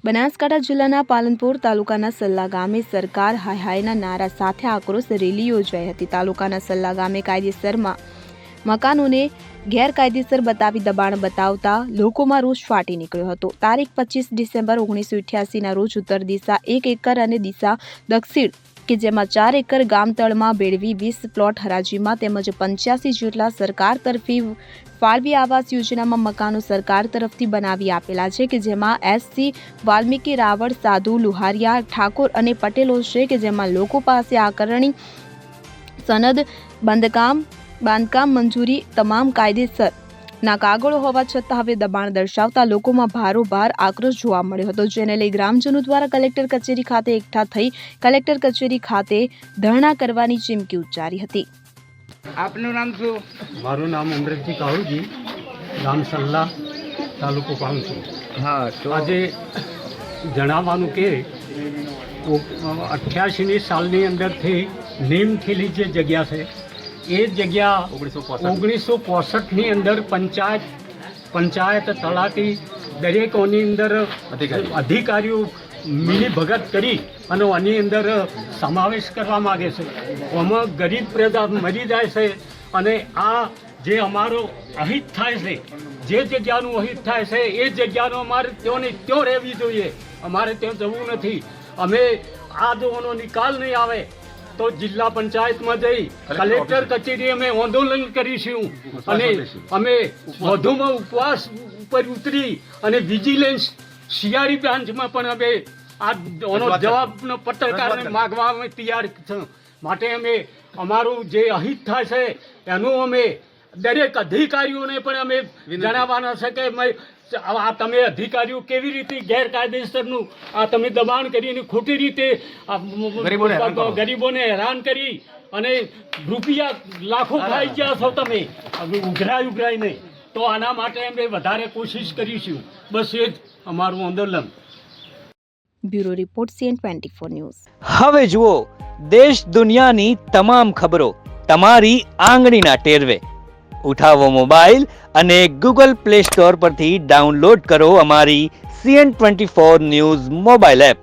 બનાસકાંઠા જિલ્લાના પાલનપુર તાલુકાના સલ્લા ગામે સરકાર હાય હાયના નારા સાથે આક્રોશ રેલી યોજાઈ હતી। તાલુકાના સલ્લા ગામે કાયદેસરમાં મકાનોને ગેરકાયદેસર બતાવી દબાણ બતાવતા લોકોમાં રોષ ફાટી નીકળ્યો હતો। તારીખ 25 ડિસેમ્બર 1988ના રોજ ઉત્તર દિશા 1 એકર અને દિશા દક્ષિણ કે જેમાં 4 એકર ગામતળમાં બેડવી 20 પ્લોટ હરાજીમાં તેમજ 85 જેટલા સરકાર તરફી ફાળવી આવાસ યોજનામાં મકાનો સરકાર તરફથી બનાવી આપેલા છે કે જેમાં એસસી વાલ્મીકી રાવળ સાધુ લુહારિયા ઠાકોર અને પટેલો છે કે જેમાં લોકો પાસે આકરણી સનદ બાંધકામ મંજૂરી તમામ કાયદેસર ના કાગળો હોવા છતાં હવે દબાણ દર્શાવતા લોકોમાં ભારોભાર આક્રોશ જોવા મળ્યો હતો, જેને લઈ ગ્રામજનો દ્વારા કલેક્ટર કચેરી ખાતે એકઠા થઈ કલેક્ટર કચેરી ખાતે ધરણા કરવાની ચીમકી ઉચ્ચારી હતી। આપનું નામ શું? મારું નામ અમરેશજી કાહુજી, ગામ સલ્લા, તાલુકો પાલનપુર। હા, તો આજે જણાવવાનું કે 88ની સાલની અંદરથી નીમ ખીલી જે જગ્યા છે એ જગ્યા 1965ની અંદર પંચાયત તલાટી દરેકોની અંદર અધિકારીઓ મિલી ભગત કરી અને આની અંદર સમાવેશ કરવા માગે છે। આમાં ગરીબ પ્રજા મરી જાય છે અને આ જે અમારો અહિત થાય છે, જે જગ્યાનું અહિત થાય છે એ જગ્યાનો અમારે ત્યોંને ત્યો રહેવી જોઈએ, અમારે ત્યાં જવું નથી। અમે આ જોવાનો નિકાલ નહીં આવે તો જિલ્લા પંચાયતમાં જઈ કલેક્ટર કચેરી અમે આંદોલન કરીશું અને અમે વધુમાં ઉપવાસ ઉપર ઉતરી અને વિજિલન્સ સીઆરડી બ્રાન્ચમાં પણ અમે આનો જવાબનો પત્રકારને માગવા અમે તૈયાર છું। માટે અમે અમારું જે અહિત થાય છે એનું અમે દરેક અધિકારીઓને પણ અમે જણાવવાના છે કે આ તમે અધિકારીઓ કેવી રીતે ગેરકાયદેસરનું આ તમે દબાણ કરીને ખોટી રીતે ગરીબોને હેરાન કરી અને રૂપિયા લાખો ખાઈ ગયા છો તમે ઉઘરાઈ નહીં, તો આના માટે અમે વધારે કોશિશ કરીશું। બસ એ જ અમારું આંદોલન। Bureau report CN24 news. હવે જુઓ દેશ દુનિયાની તમામ ખબરો તમારી આંગળીના ટેરવે। ઉઠાવો મોબાઈલ અને ગૂગલ પ્લે સ્ટોર પરથી ડાઉનલોડ કરો અમારી CN24 ન્યૂઝ મોબાઈલ એપ।